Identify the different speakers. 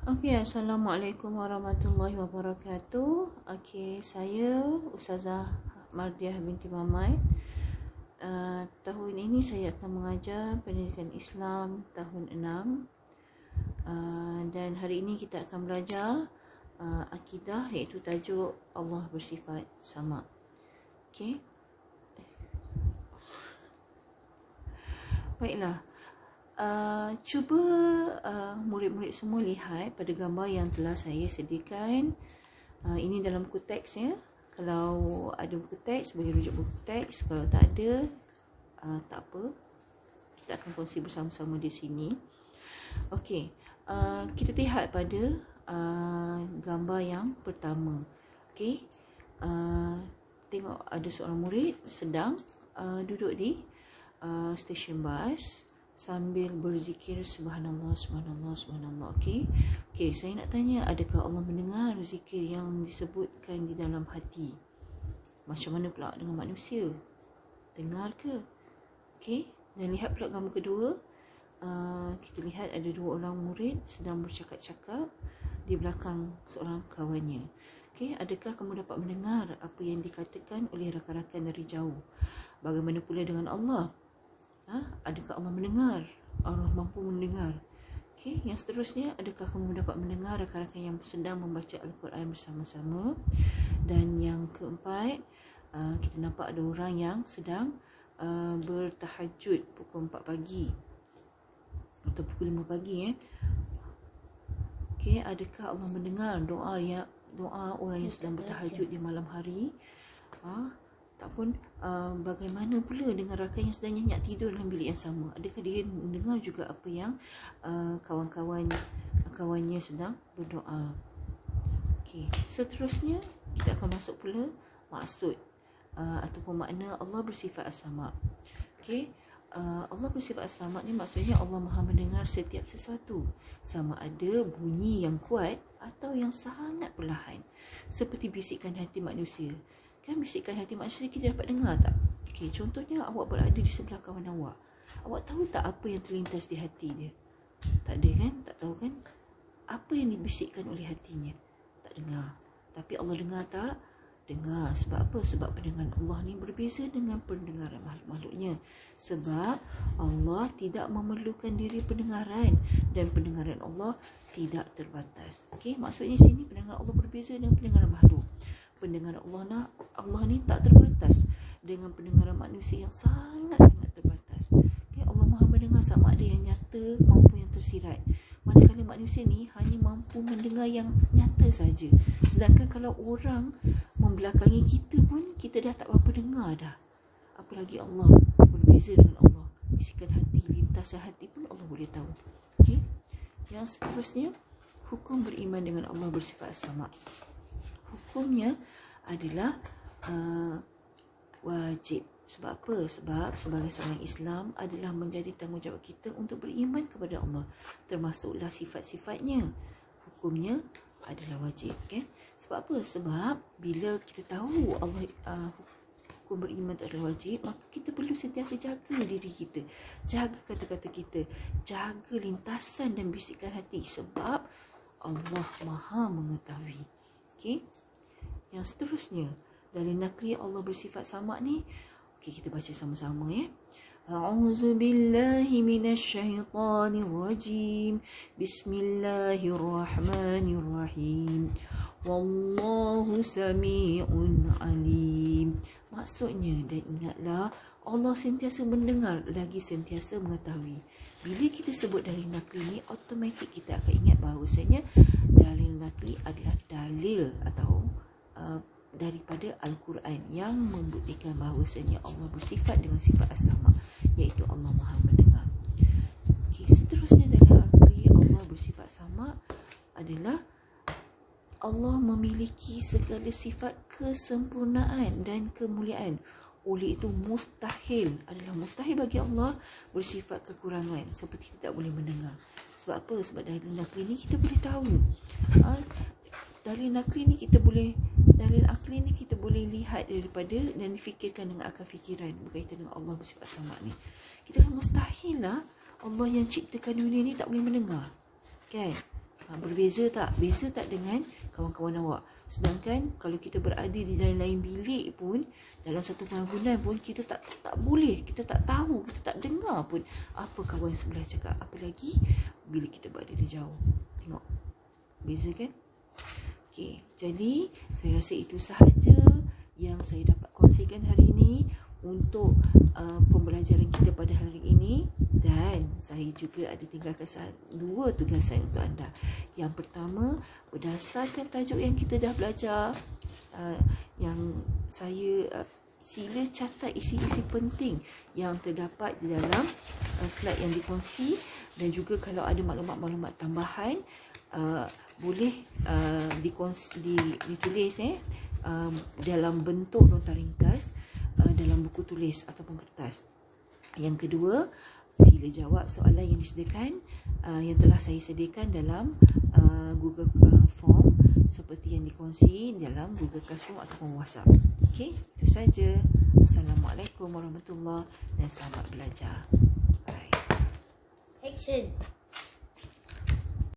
Speaker 1: Okey, Assalamualaikum warahmatullahi wabarakatuh. Okey, saya Ustazah Mardiah binti Mamai. Tahun ini saya akan mengajar pendidikan Islam tahun 6. Dan hari ini kita akan belajar akidah, iaitu tajuk Allah bersifat sama. Okey. Baiklah. Cuba murid-murid semua lihat pada gambar yang telah saya sediakan. Ini dalam buku teks ya. Kalau ada buku teks, boleh rujuk buku teks. Kalau tak ada, tak apa. Kita akan kongsi bersama-sama di sini. Okey, kita lihat pada gambar yang pertama. Okey, tengok ada seorang murid sedang duduk di stesen bas sambil berzikir subhanallah, subhanallah, subhanallah. Okey, saya nak tanya, adakah Allah mendengar zikir yang disebutkan di dalam hati? Macam mana pula dengan manusia? Dengar ke? Okey, dan lihat pula gambar kedua. Kita lihat ada dua orang murid sedang bercakap-cakap di belakang seorang kawannya. Okey, adakah kamu dapat mendengar apa yang dikatakan oleh rakan-rakan dari jauh? Bagaimana pula dengan Allah? Adakah Allah mendengar? Allah mampu mendengar. Okey, yang seterusnya, adakah kamu dapat mendengar rakan-rakan yang sedang membaca Al-Quran bersama-sama? Dan yang keempat, kita nampak ada orang yang sedang bertahajud pukul 4 pagi atau pukul 5 pagi. Okey, adakah Allah mendengar doa orang yang sedang bertahajud di malam hari? Ataupun bagaimana pula dengan rakan yang sedang nyenyak tidur dalam bilik yang sama? Adakah dia mendengar juga apa yang kawannya sedang berdoa? Okey, seterusnya kita akan masuk pula maksud ataupun makna Allah bersifat as-sama. Okey, Allah bersifat as-sama ni maksudnya Allah Maha mendengar setiap sesuatu, sama ada bunyi yang kuat atau yang sangat perlahan, seperti bisikan hati manusia. Kan bisikan hati manusia kita dapat dengar tak? Okey, contohnya awak berada di sebelah kawan awak. Awak tahu tak apa yang terlintas di hati dia? Tak ada kan? Tak tahu kan? Apa yang dibisikkan oleh hatinya? Tak dengar. Tapi Allah dengar tak? Dengar. Sebab apa? Sebab pendengaran Allah ni berbeza dengan pendengaran makhluk-makhluknya. Sebab Allah tidak memerlukan diri pendengaran dan pendengaran Allah tidak terbatas. Okey, maksudnya sini pendengaran Allah berbeza dengan pendengaran makhluk. Pendengaran Allah ni tak terbatas dengan pendengaran manusia yang sangat-sangat terbatas. Okay, Allah Maha mendengar sama ada yang nyata maupun yang tersirat. Manakala manusia ni hanya mampu mendengar yang nyata saja. Sedangkan kalau orang membelakangi kita pun, kita dah tak berapa dengar dah. Apalagi Allah, berbeza dengan Allah. Bisikan hati, lintasan hati pun Allah boleh tahu. Okay? Yang seterusnya, hukum beriman dengan Allah bersifat sama. Hukumnya adalah wajib. Sebab apa? Sebab sebagai seorang Islam adalah menjadi tanggungjawab kita untuk beriman kepada Allah, termasuklah sifat-sifatnya. Hukumnya adalah wajib, kan? Sebab apa? Sebab bila kita tahu Allah hukum beriman itu adalah wajib, maka kita perlu sentiasa jaga diri kita, jaga kata-kata kita, jaga lintasan dan bisikan hati, sebab Allah Maha mengetahui. Okey. Yang seterusnya, dari nakli Allah bersifat sama ni, okey, kita baca sama-sama ya. A'udzu billahi minasyaitonir rajim. Bismillahirrahmanirrahim. Wallahu sami'un alim. Maksudnya, dan ingatlah, Allah sentiasa mendengar lagi sentiasa mengetahui. Bila kita sebut dalil nakli ni, automatik kita akan ingat bahawasanya dalil nakli adalah dalil atau daripada Al-Quran yang membuktikan bahawasanya Allah bersifat dengan sifat as-sama, iaitu Allah Maha mendengar. Okay, seterusnya dalam arti Allah bersifat sama adalah Allah memiliki segala sifat kesempurnaan dan kemuliaan. Oleh itu adalah mustahil bagi Allah bersifat kekurangan, seperti kita tak boleh mendengar. Sebab apa? Sebab dalil nakli ni kita boleh tahu. Dalil akli ni kita boleh lihat daripada dan difikirkan dengan akal fikiran berkaitan dengan Allah bersifat sama ni. Kita kan mustahil lah Allah yang ciptakan dunia ni tak boleh mendengar, kan? Berbeza tak? Beza tak dengan kawan-kawan awak? Sedangkan kalau kita berada di lain-lain bilik pun, dalam satu bangunan pun, kita tak boleh, kita tak tahu, kita tak dengar pun apa kawan sebelah cakap. Apalagi bila kita berada di jauh. Tengok, beza kan? Okey, jadi saya rasa itu sahaja yang saya dapat kongsikan hari ini untuk pembelajaran kita pada hari ini. Dan saya juga ada tinggalkan 2 tugasan untuk anda. Yang pertama, berdasarkan tajuk yang kita dah belajar, yang saya sila catat isi-isi penting yang terdapat di dalam slide yang dikongsi, dan juga kalau ada maklumat-maklumat tambahan boleh ditulis dalam bentuk nota ringkas dalam buku tulis ataupun kertas. Yang kedua, sila jawab soalan yang disediakan, yang telah saya sediakan dalam Google Form seperti yang dikongsi dalam Google Classroom ataupun WhatsApp. Okey, itu saja. Assalamualaikum warahmatullahi wabarakatuh dan selamat belajar. Bye.
Speaker 2: Action.